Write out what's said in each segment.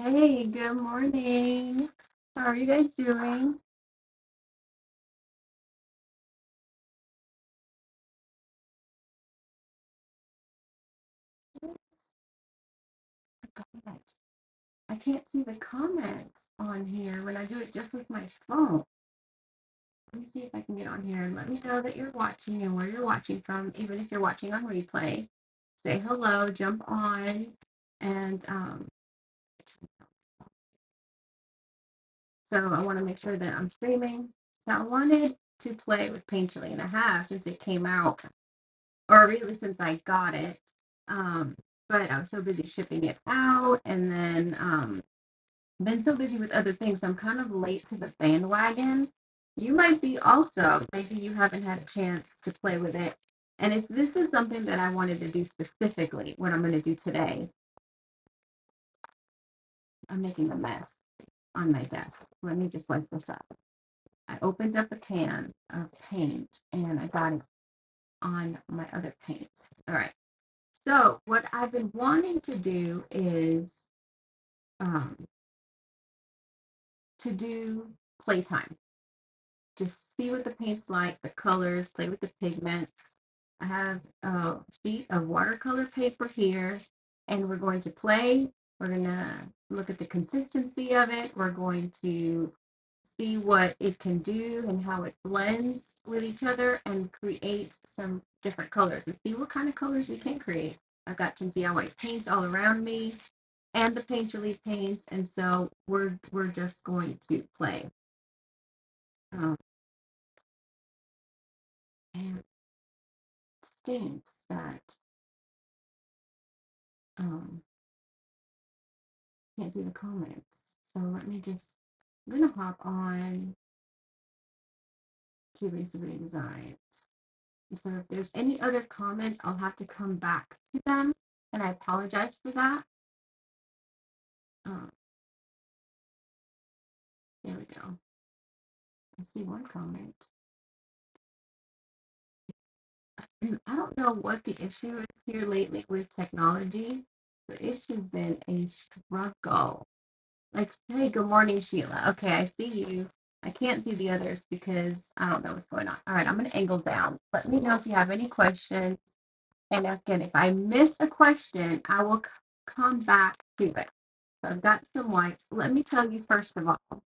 Hey, good morning. How are you guys doing? Yes. I can't see the comments on here when I do it just with my phone. Let me see if I can get on here and let me know that you're watching and where you're watching from, even if you're watching on replay. Say hello, jump on, and so I want to make sure that I'm streaming. So I wanted to play with Painterly, and I have since it came out, or really since I got it. Um, but I was so busy shipping it out, and then been so busy with other things, so I'm kind of late to the bandwagon. You might be also, maybe you haven't had a chance to play with it. And this is something that I wanted to do specifically, what I'm going to do today. I'm making a mess on my desk. Let me just wipe this up. I opened up a can of paint and I got it on my other paint. All right. So what I've been wanting to do is um, to do playtime. Just see what the paint's like, the colors, play with the pigments. I have a sheet of watercolor paper here, and we're going to play. We're going to look at the consistency of it. We're going to see what it can do and how it blends with each other and create some different colors and see what kind of colors we can create. I've got some DIY paints all around me and the Painterly paints, and so we're just going to play. Um, and stinks that um can't see the comments. So let me just I'm gonna hop on to Recently Designs. So if there's any other comments, I'll have to come back to them, and I apologize for that. Um, there we go. I see one comment. I don't know what the issue is here lately with technology, but it's just been a struggle. Like, hey, good morning, Sheila. Okay, I see you. I can't see the others because I don't know what's going on. All right, I'm going to angle down. Let me know if you have any questions. And again, if I miss a question, I will come back to it. So I've got some wipes. Let me tell you first of all,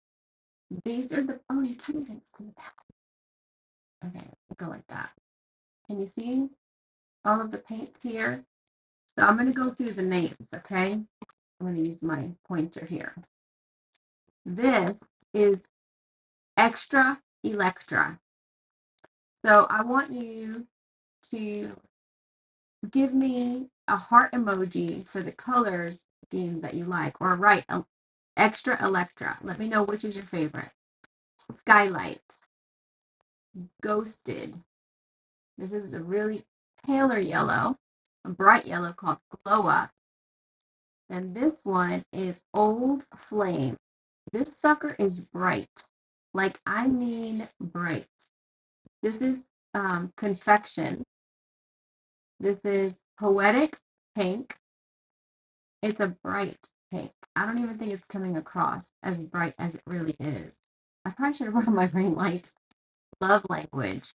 these are the, oh, you can't even see that. Okay, go like that. Can you see all of the paints here? So I'm going to go through the names, okay? I'm going to use my pointer here. This is Extra Electra. So I want you to give me a heart emoji for the colors schemes that you like, or write Extra Electra. Let me know which is your favorite. Skylight, Ghosted. This is a really paler yellow, a bright yellow called Glow Up. And this one is Old Flame. This sucker is bright. Like, I mean bright. This is Confection. This is Poetic Pink. It's a bright pink. I don't even think it's coming across as bright as it really is. I probably should have brought my ring light. Love Language.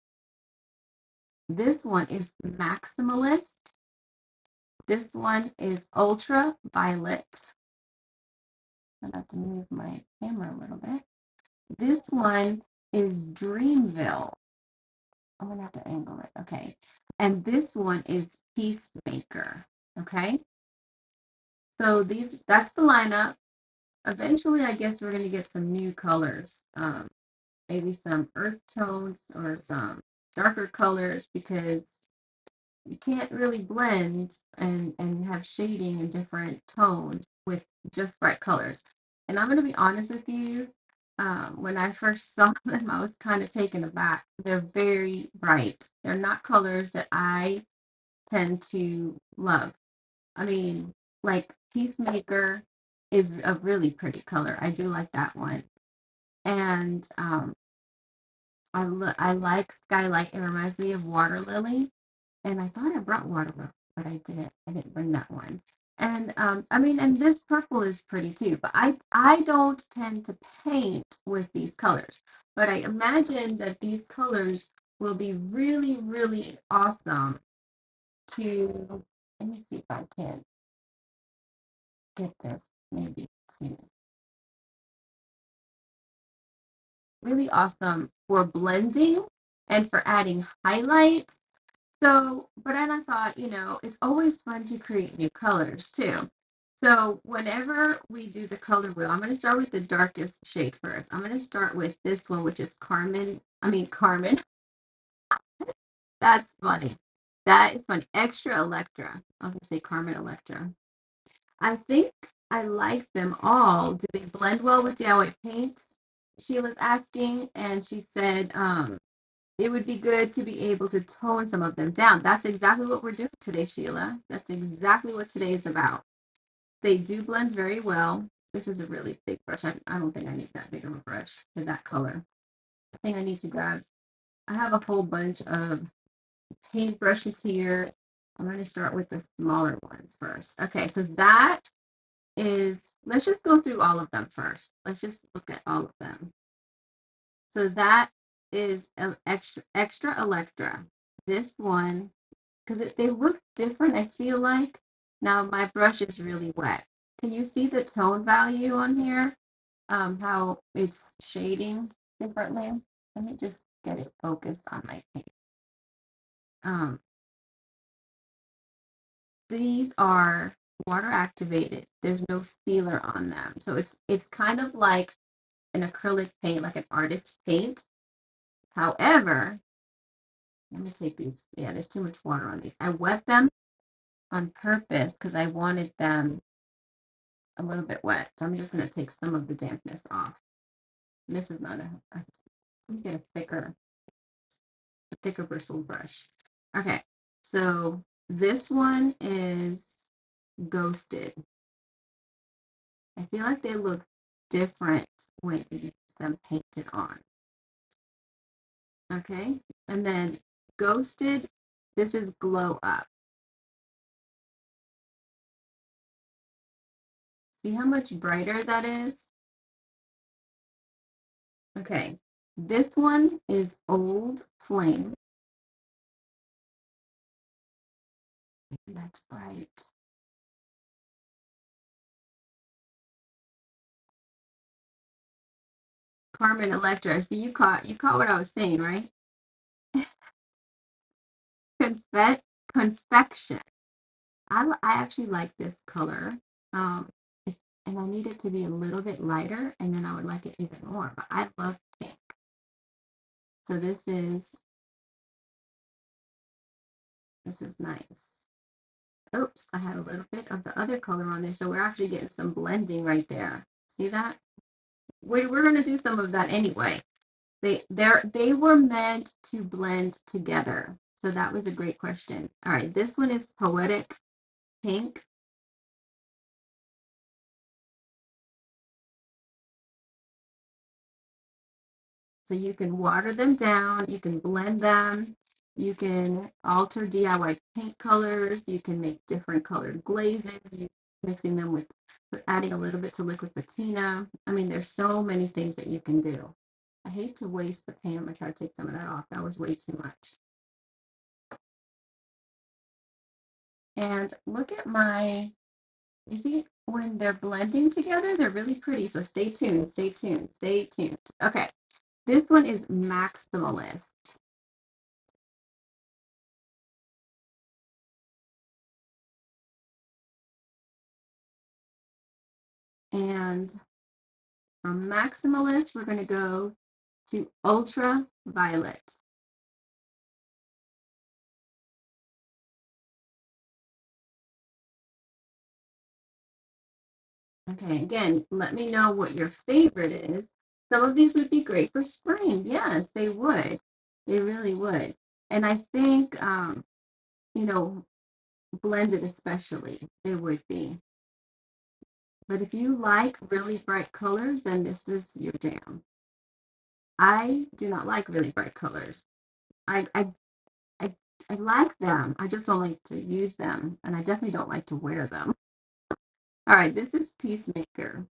This one is Maximalist. This one is Ultra Violet. I have to move my camera a little bit. This one is Dreamville. I'm gonna have to angle it. Okay. And this one is Peacemaker. Okay. So that's the lineup. Eventually, I guess we're gonna get some new colors. Maybe some earth tones or some darker colors because you can't really blend and have shading in different tones with just bright colors. And I'm gonna be honest with you, when I first saw them, I was kind of taken aback. They're very bright. They're not colors that I tend to love. I mean, like Peacemaker is a really pretty color. I do like that one. And I like Skylight. It reminds me of Water Lily. And I thought I brought Water Lily, but I didn't. I didn't bring that one. And I mean, and this purple is pretty too, but I don't tend to paint with these colors. But I imagine that these colors will be really, really awesome to, let me see if I can get this maybe to really awesome for blending and for adding highlights. So, but then I thought, it's always fun to create new colors too. So whenever we do the color wheel, I'm going to start with the darkest shade first. I'm going to start with this one, which is Carmen. That's funny. That is funny. Extra Electra. I was going to say Carmen Electra. I think I like them all. Do they blend well with DIY paints? Sheila's asking, and she said, it would be good to be able to tone some of them down. That's exactly what we're doing today, Sheila. That's exactly what today is about. They do blend very well. This is a really big brush. I don't think I need that big of a brush for that color. I think I need to grab, I have a whole bunch of paint brushes here. I'm going to start with the smaller ones first. Okay, so that is, let's just go through all of them first. Let's just look at all of them. So that is extra Electra. This one, because they look different, I feel like. Now my brush is really wet. Can you see the tone value on here? How it's shading differently? Let me just get it focused on my paint. These are water activated. There's no sealer on them. So it's kind of like an acrylic paint, like an artist paint. However, let me take these. Yeah, there's too much water on these. I wet them on purpose because I wanted them a little bit wet. So I'm just going to take some of the dampness off. This is not let me get a thicker bristle brush. Okay, so this one is Ghosted. I feel like they look different when you use them painted on. Okay, and then Ghosted, this is Glow Up. See how much brighter that is? Okay, this one is Old Flame. That's bright. Carmen Electra. See, you caught what I was saying, right? Confection. I actually like this color. Um, and I need it to be a little bit lighter, and then I would like it even more. But I love pink. So this is nice. Oops, I had a little bit of the other color on there, so we're actually getting some blending right there. See that? We're gonna do some of that anyway. They were meant to blend together. So that was a great question. All right, this one is Poetic Pink. So you can water them down, you can blend them, you can alter DIY paint colors, you can make different colored glazes, you mixing them with adding a little bit to liquid patina. I mean, there's so many things that you can do. I hate to waste the paint. I'm gonna try to take some of that off. That was way too much. And look at my, you see, when they're blending together, they're really pretty. So stay tuned, stay tuned, stay tuned. Okay, this one is Maximalist. And from Maximalist, we're going to go to Ultraviolet. Okay, again, let me know what your favorite is. Some of these would be great for spring. Yes, they would. They really would. And I think, you know, blended especially, they would be. But if you like really bright colors, then this is your jam. I do not like really bright colors. I I I, I like them. I just don't like to use them, and I definitely don't like to wear them. All right, this is Peacemaker.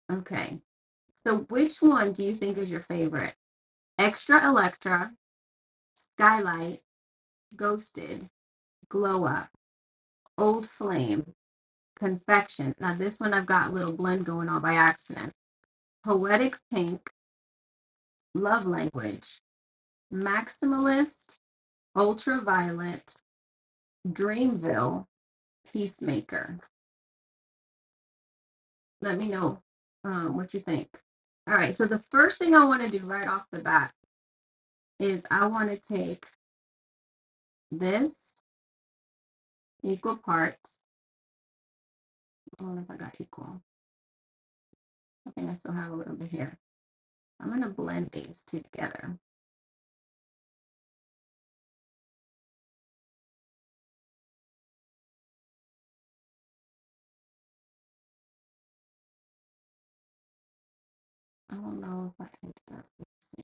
Okay. So which one do you think is your favorite? Extra Electra, Skylight, Ghosted, Glow Up, Old Flame, Confection. Now this one I've got a little blend going on by accident. Poetic Pink, Love Language, Maximalist, Ultraviolet, Dreamville, Peacemaker. Let me know what you think. All right, so the first thing I want to do right off the bat is I want to take this equal parts. I don't know if I got equal. I think I still have a little bit here. I'm going to blend these two together. I don't know if I can do that. Let's see.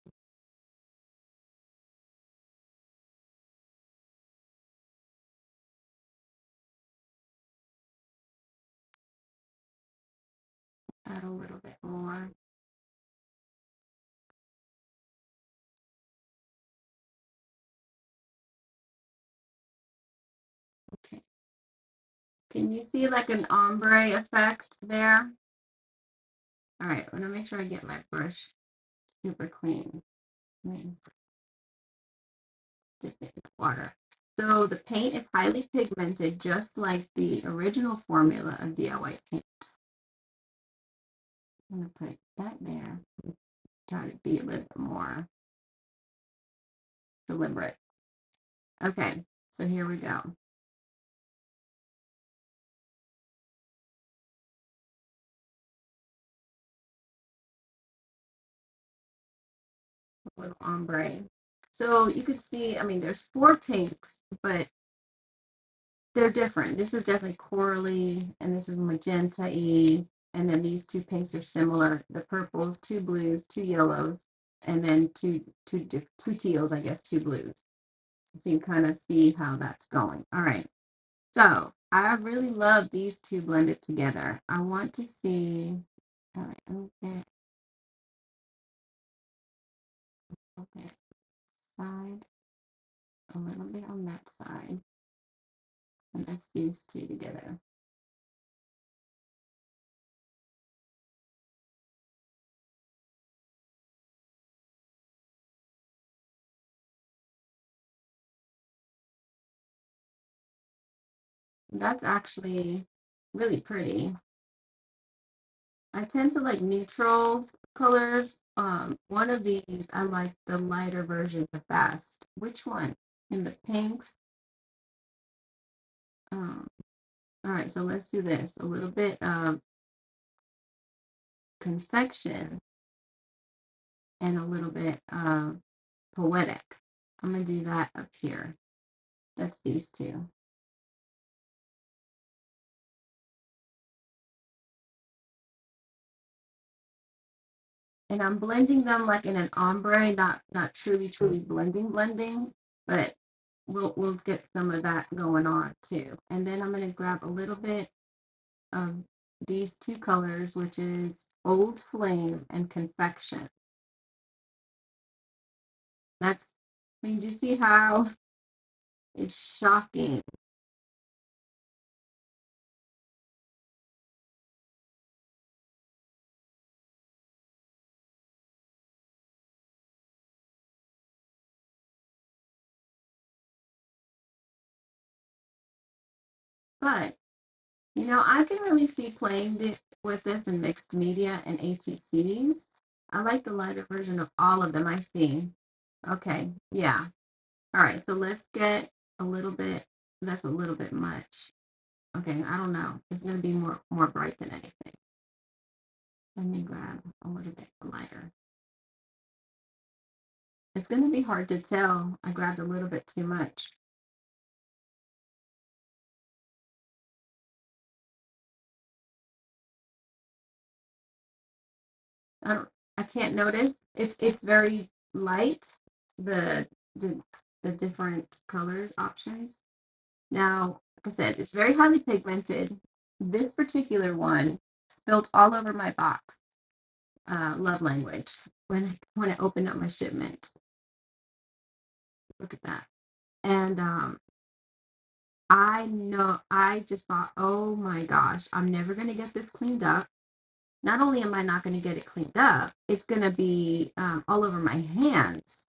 Add a little bit more. Okay. Can you see like an ombre effect there? All right, I'm gonna make sure I get my brush super clean. Dip it in water. So the paint is highly pigmented, just like the original formula of DIY paint. I'm gonna put that there. Try to be a little bit more deliberate. Okay, so here we go. A little ombre. So you could see, I mean, there's 4 pinks, but they're different. This is definitely corally, and this is magenta-y, and then these 2 pinks are similar. The purples, 2 blues, 2 yellows, and then two teals, I guess, 2 blues. So you kind of see how that's going. All right. So I really love these two blended together. I want to see. All right. Okay. Okay. Side. A little bit on that side. And that's these two together. That's actually really pretty. I tend to like neutrals colors. One of these I like the lighter version the best. Which one? In the pinks. All right, so let's do this. A little bit of confection and a little bit of poetic. I'm gonna do that up here. That's these two. And I'm blending them like in an ombre, not truly blending, but we'll get some of that going on too. And then I'm gonna grab a little bit of these two colors, which is Old Flame and Confection. That's, I mean, do you see how it's shocking? But you know, I can really see playing with this in mixed media and ATCs. I like the lighter version of all of them I see. Okay, yeah. All right, so let's get a little bit, that's a little bit much. Okay, I don't know. It's gonna be more bright than anything. Let me grab a little bit lighter. It's gonna be hard to tell. I grabbed a little bit too much. I don't, I can't notice. It's very light, the the the different colors options. Now, like I said, it's very highly pigmented. This particular one spilled all over my box. Love language when I opened up my shipment. Look at that. And I just thought, oh my gosh, I'm never gonna get this cleaned up. Not only am I not gonna get it cleaned up, it's gonna be all over my hands.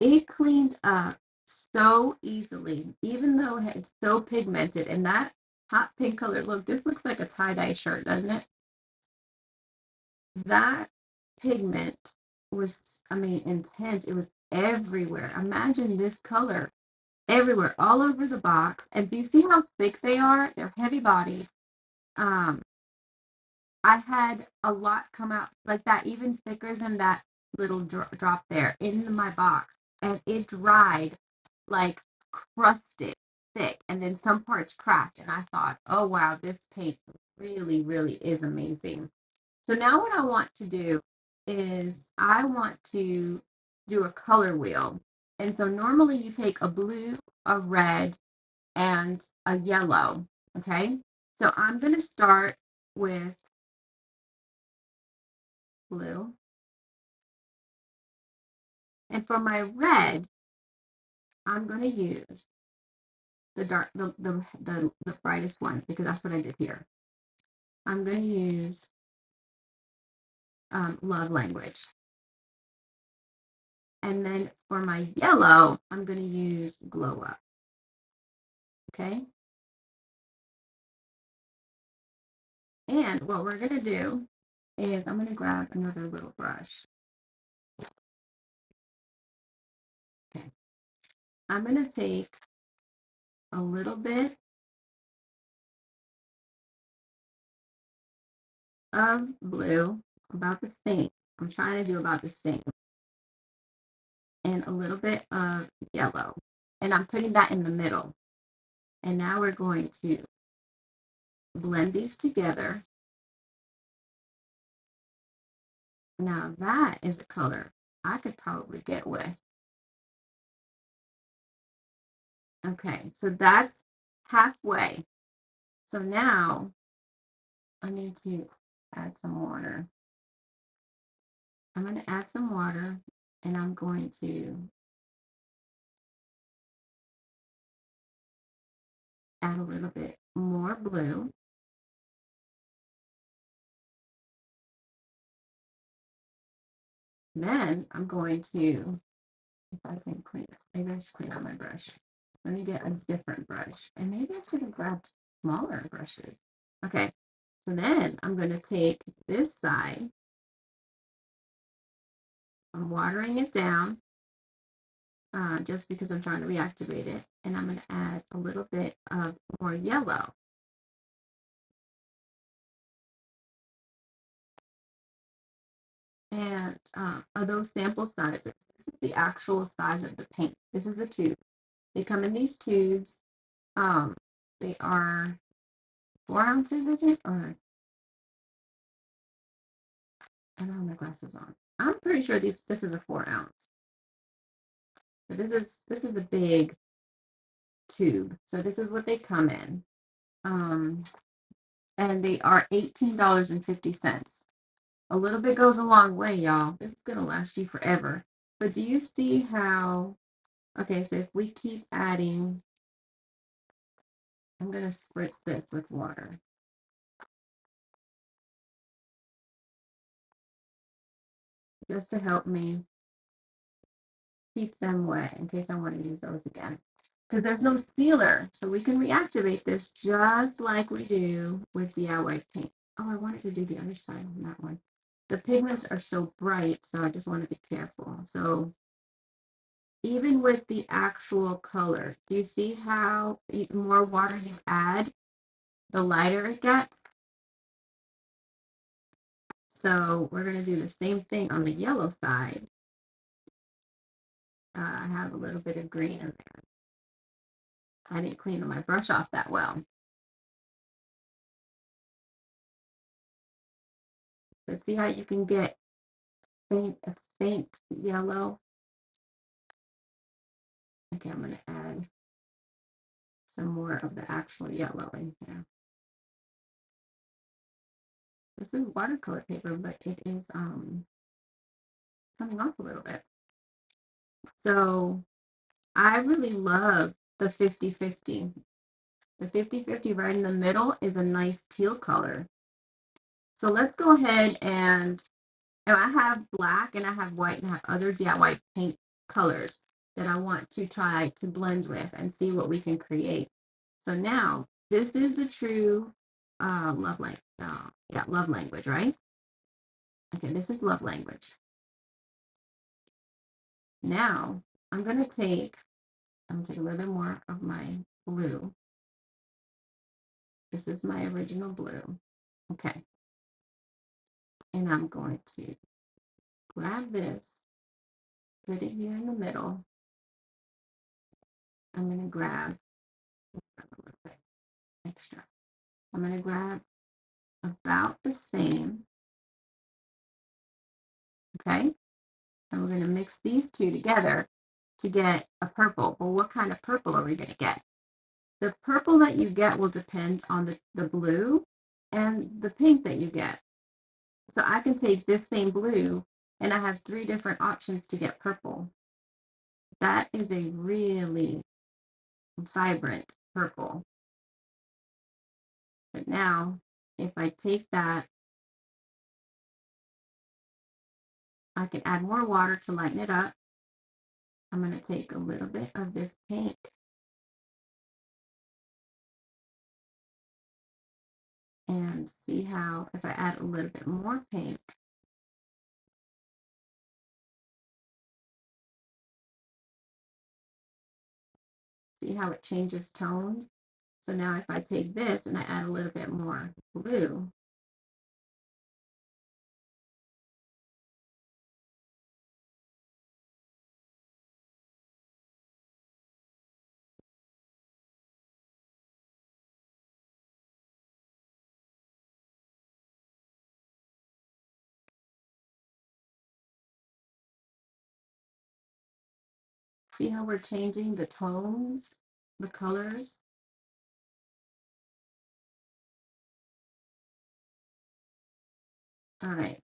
It cleaned up so easily, even though it's so pigmented. And that hot pink color, look, this looks like a tie-dye shirt, doesn't it? That pigment was, I mean, intense. It was everywhere. Imagine this color everywhere, all over the box. And do you see how thick they are? They're heavy bodied. Um, I had a lot come out like that, even thicker than that little drop there in my box. And it dried like crusted thick. And then some parts cracked. And I thought, oh, wow, this paint really, really is amazing. So now what I want to do is I want to do a color wheel. And so normally you take a blue, a red, and a yellow. Okay. So I'm going to start with blue. And for my red, I'm going to use the dark, the brightest one because that's what I did here. I'm going to use love language. And then for my yellow, I'm going to use glow up. Okay. And what we're going to do is I'm going to grab another little brush. Okay. I'm going to take a little bit of blue, about the same. I'm trying to do about the same. And a little bit of yellow. And I'm putting that in the middle. And now we're going to blend these together. Now that is a color I could probably get with. Okay, so that's halfway. So now I need to add some water. I'm going to add some water and I'm going to add a little bit more blue. Then I'm going to, if I can clean it, maybe I should clean out my brush. Let me get a different brush. And maybe I should have grabbed smaller brushes. Okay, so then I'm going to take this side. I'm watering it down just because I'm trying to reactivate it. And I'm going to add a little bit of more yellow. And are those sample sizes? This is the actual size of the paint. This is the tube. They come in these tubes. They are 4 ounces, is it? Or I don't have my glasses on. I'm pretty sure this is a 4 ounce. But this is a big tube. So this is what they come in. And they are $18.50. A little bit goes a long way, y'all. This is gonna last you forever. But do you see how? Okay, so if we keep adding, I'm gonna spritz this with water. Just to help me keep them wet in case I want to use those again. Because there's no sealer, so we can reactivate this just like we do with DIY paint. Oh, I wanted to do the other side on that one. The pigments are so bright, so I just want to be careful. So even with the actual color, do you see how the more water you add, the lighter it gets? So we're going to do the same thing on the yellow side. I have a little bit of green in there. I didn't clean my brush off that well. But see how you can get a faint yellow? Okay, I'm going to add some more of the actual yellow in here. This is watercolor paper, but it is coming off a little bit. So I really love the 50-50. The 50-50 right in the middle is a nice teal color. So let's go ahead and I have black and I have white and I have other DIY paint colors that I want to try to blend with and see what we can create. So now this is the true love language. Yeah, love language, right? Okay, this is love language. Now I'm gonna take a little bit more of my blue. This is my original blue. Okay. And I'm going to grab this, put it here in the middle. I'm going to grab a little bit extra. I'm going to grab about the same. Okay. And we're going to mix these two together to get a purple. Well, what kind of purple are we going to get? The purple that you get will depend on the blue and the pink that you get. So I can take this same blue and I have 3 different options to get purple. That is a really vibrant purple. But now, if I take that, I can add more water to lighten it up. I'm going to take a little bit of this pink and see how, if I add a little bit more pink, see how it changes tones. So now if I take this and I add a little bit more blue, see how we're changing the tones, the colors. All right,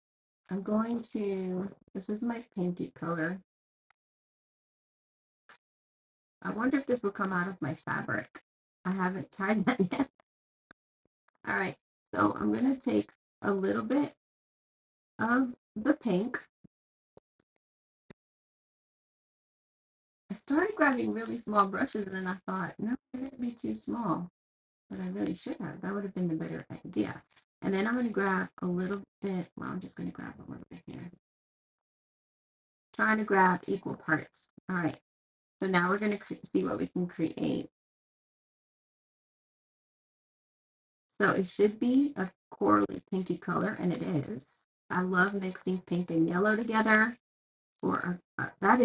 I'm going to, this is my pinky color. I wonder if this will come out of my fabric. I haven't tried that yet. All right, so I'm going to take a little bit of the pink. I started grabbing really small brushes and then I thought, no, they're going to be too small. But I really should have. That would have been the better idea. And then I'm going to grab a little bit. Well, I'm just going to grab a little bit here. Trying to grab equal parts. All right. So now we're going to see what we can create. So it should be a corally pinky color, and it is. I love mixing pink and yellow together. That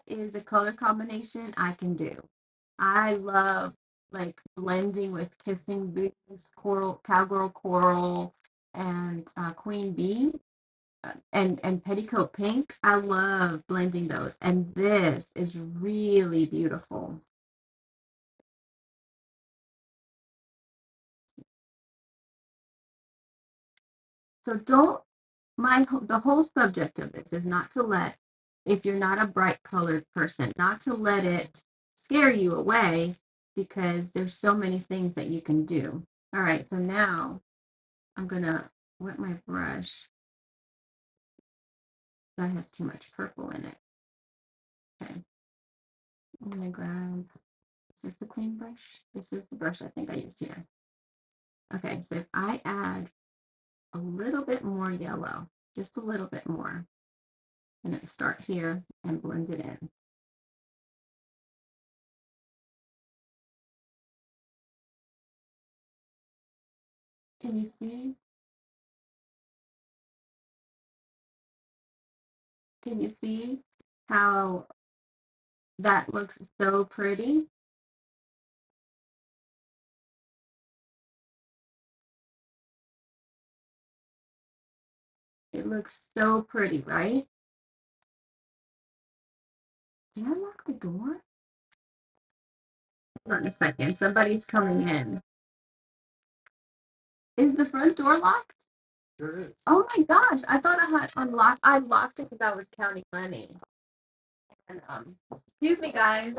is a color combination I can do. I love like blending with Kissing Boots, coral, cowgirl coral, and queen bee, and petticoat pink. I love blending those, and this is really beautiful. So the whole subject of this is not to let, if you're not a bright colored person, not to let it scare you away, because there's so many things that you can do. All right, so now I'm gonna wet my brush. That has too much purple in it. Okay, I'm gonna grab, is this the clean brush? This is the brush I think I used here. Okay, so if I add a little bit more yellow, just a little bit more, I'm gonna start here and blend it in. Can you see? Can you see how that looks so pretty? It looks so pretty, right? Did I lock the door? Hold on a second. Somebody's coming in. Is the front door locked? Sure is. Oh my gosh. I thought I had unlocked. I locked it because I was counting money. And excuse me, guys.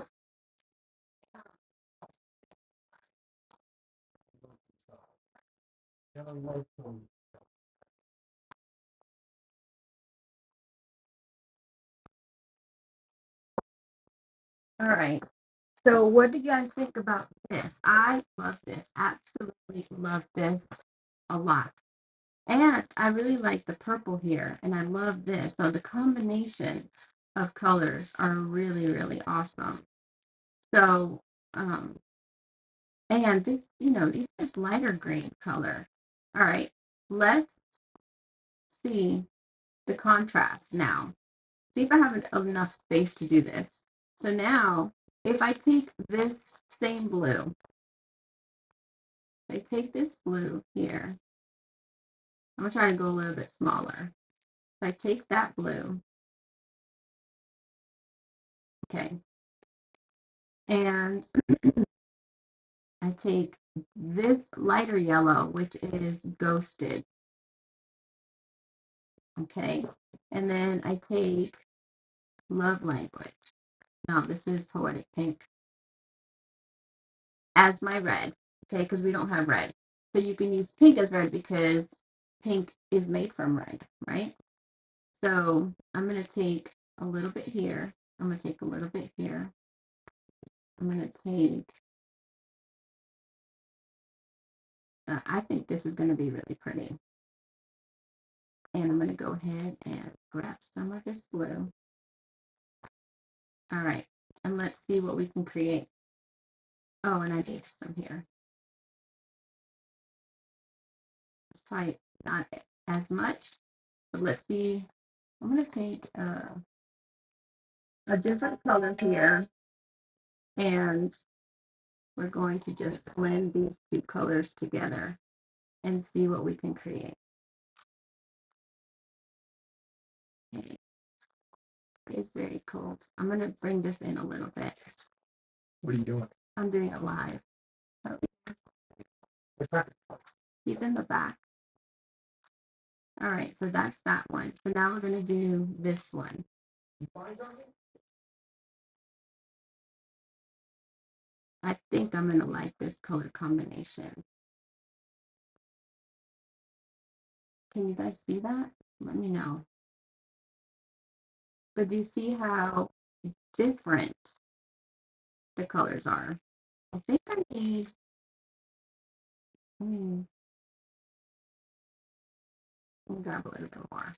All right. So what do you guys think about this? I love this. Absolutely love this a lot. And I really like the purple here, and I love this. So the combination of colors are really, really awesome. So, and this, even this lighter green color. All right, let's see the contrast now. See if I have enough space to do this. So now, if I take this same blue, I take this blue here. I'm gonna try to go a little bit smaller. If I take that blue, okay, and I take this lighter yellow, which is ghosted, okay, and then I take love language. No, this is poetic pink as my red, okay, because we don't have red. So you can use pink as red because pink is made from red, right? So I'm going to take a little bit here. I'm going to take a little bit here. I'm going to take, I think this is going to be really pretty. And I'm going to go ahead and grab some of this blue. All right, and let's see what we can create. Oh, and I need some here. It's probably not as much, but let's see. I'm going to take a different color here, and we're going to just blend these two colors together and see what we can create. Okay. It's very cold. I'm going to bring this in a little bit. What are you doing? I'm doing it live. Oh, he's in the back. All right, so that's that one. So now we're going to do this one. I think I'm going to like this color combination. Can you guys see that? Let me know. But do you see how different the colors are? I think I need, let me grab a little bit more.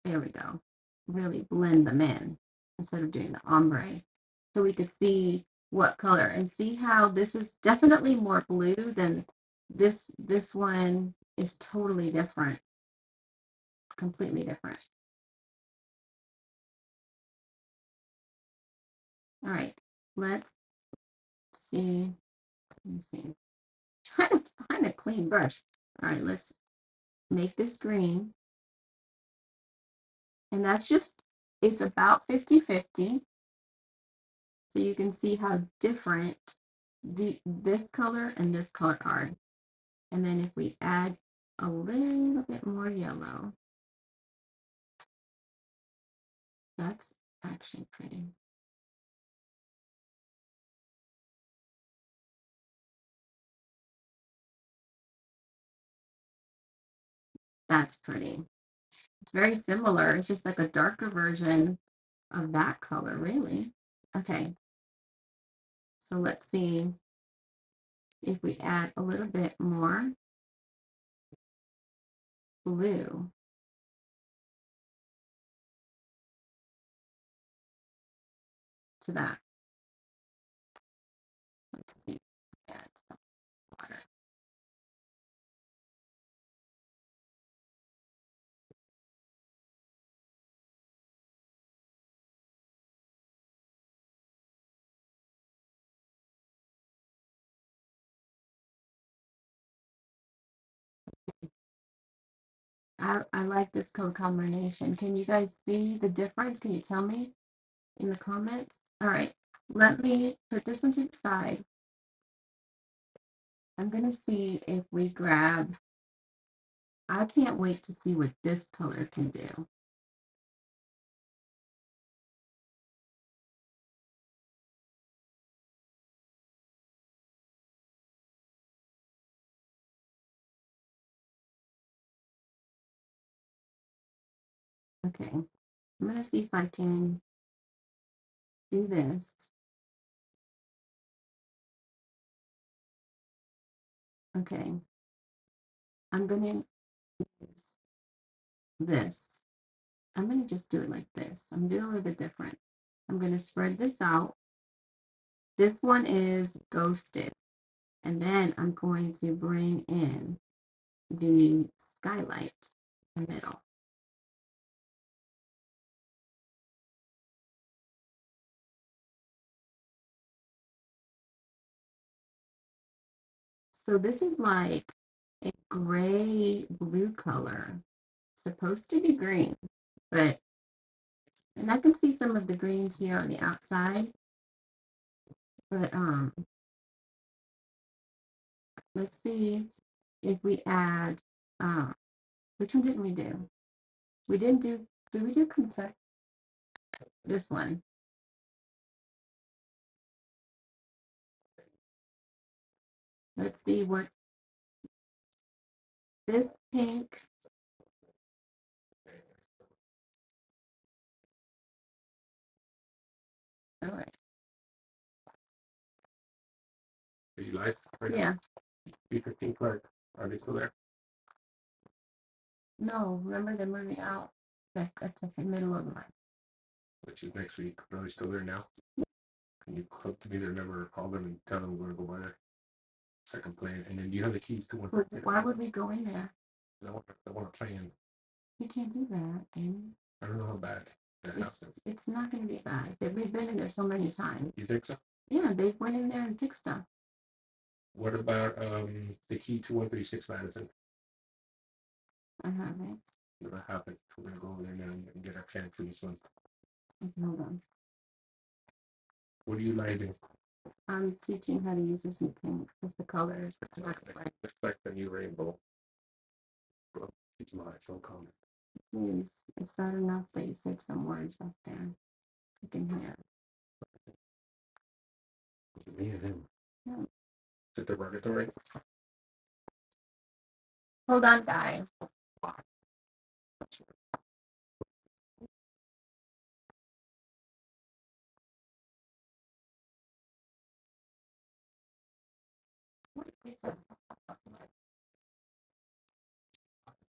There we go. Really blend them in instead of doing the ombre. So we could see what color and see how this is definitely more blue than this one is totally different, completely different. All right, let's see. Let me see. Trying to find a clean brush. All right, let's make this green. And that's just, it's about 50-50. So you can see how different this color and this color are. And then if we add a little bit more yellow, that's actually pretty. That's pretty. It's very similar. It's just like a darker version of that color, really. Okay. So let's see if we add a little bit more blue to that. Let's add some water. I like this color combination. Can you guys see the difference? Can you tell me in the comments? All right. Let me put this one to the side. I'm going to see if we grab, I can't wait to see what this color can do. Okay, I'm going to see if I can do this. Okay, I'm going to use this. I'm going to just do it like this. I'm doing a little bit different. I'm going to spread this out. This one is ghosted. And then I'm going to bring in the skylight in the middle. So this is like a gray blue color. Supposed to be green, but and I can see some of the greens here on the outside. But let's see if we add which one didn't we do? We didn't do did we do confetti? This one. Let's see what this pink. All right. Are you live? Right Yeah. Future King Clark. Are they still there? No, remember they're moving out. That's like the middle of the month. Which is next week. Are they still there now? Can you hook to me their number or call them and tell them we're gonna go by there? So I can play it. And then you have the keys to one. Why would we go in there? I want to play in. You can't do that, Amy. I don't know how bad that happens. It's not going to be bad. We've been in there so many times. You think so? Yeah, they went in there and fixed stuff. What about the key to 136 Madison? I have it. What happened? We're gonna go over there now and get our can for this one. Okay, hold on. What are you lighting? I'm teaching how to use this new pink with the colors. It's like the new rainbow. It's my phone comment. Please, it's not enough that you said some words right there. You can hear. Me and him. Yeah. Is it derogatory? Hold on, guys.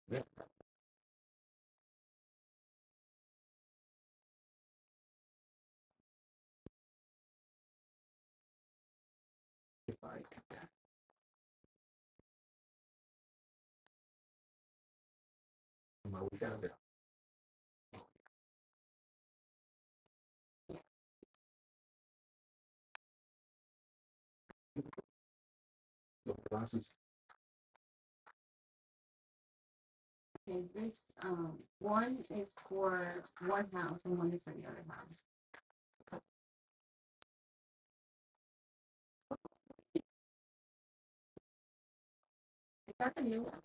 Yeah. If I get that. On my way down there. No glasses. Okay, this one is for one house and one is for the other house. Is that the new one?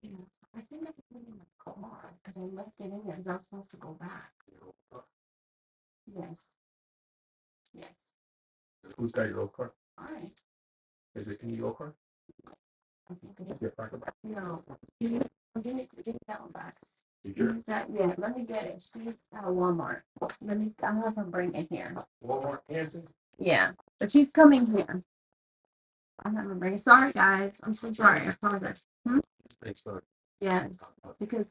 Yeah. I think I put it in my car because I left it in there because I was supposed to go back. Yes. Yes. Who's got your old car? All right. Is it in your old car? I think it is. Your car? No. Give me that one back. You sure? Use that, yeah, let me get it. She's at Walmart. I'll have her bring it here. Walmart, Hanson? Yeah, but she's coming here. I'll have her bring it. Sorry, guys. I'm so sorry. I apologize. Thanks, bud. Yes, because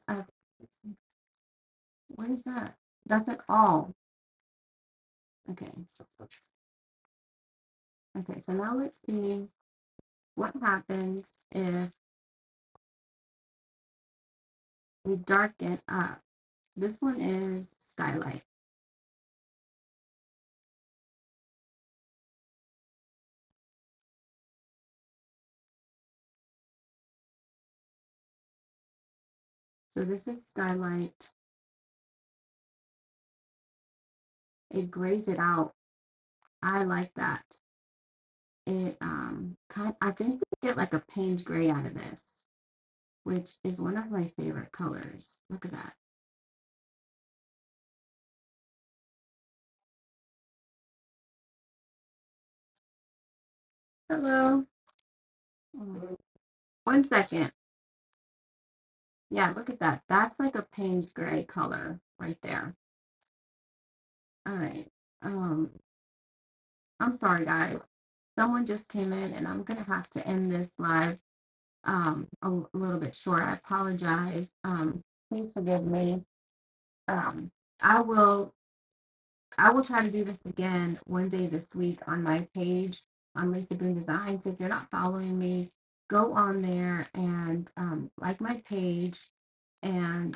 what is that? That's it all. Okay. Okay, so now let's see what happens if we darken up. This one is skylight. So this is skylight. it grays it out. I like that. It I think we get like a Payne's gray out of this, which is one of my favorite colors. Look at that. Hello. 1 second. Yeah, look at that. That's like a Payne's gray color right there. All right. Um, I'm sorry, guys. Someone just came in, and I'm gonna have to end this live little bit short. I apologize. Please forgive me. Um, I will try to do this again one day this week on my page on Lisa Boone Designs. If you're not following me, go on there and like my page, and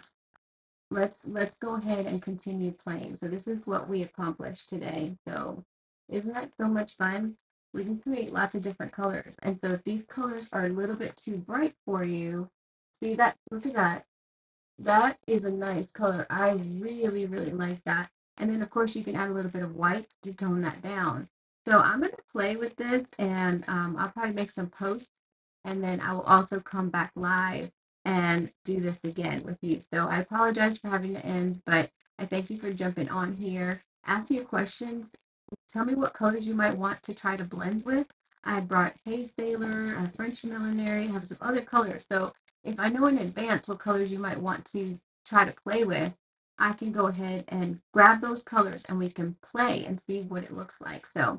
let's go ahead and continue playing. So this is what we accomplished today. So isn't that so much fun? We can create lots of different colors. And so if these colors are a little bit too bright for you, see that, look at that. That is a nice color. I really, really like that. And then of course you can add a little bit of white to tone that down. So I'm going to play with this, and I'll probably make some posts, and then I will also come back live and do this again with you. So I apologize for having to end, but I thank you for jumping on here. Ask me your questions. Tell me what colors you might want to try to blend with. I brought Hay Sailor, French Millinery, I have some other colors. So if I know in advance what colors you might want to try to play with, I can go ahead and grab those colors and we can play and see what it looks like. So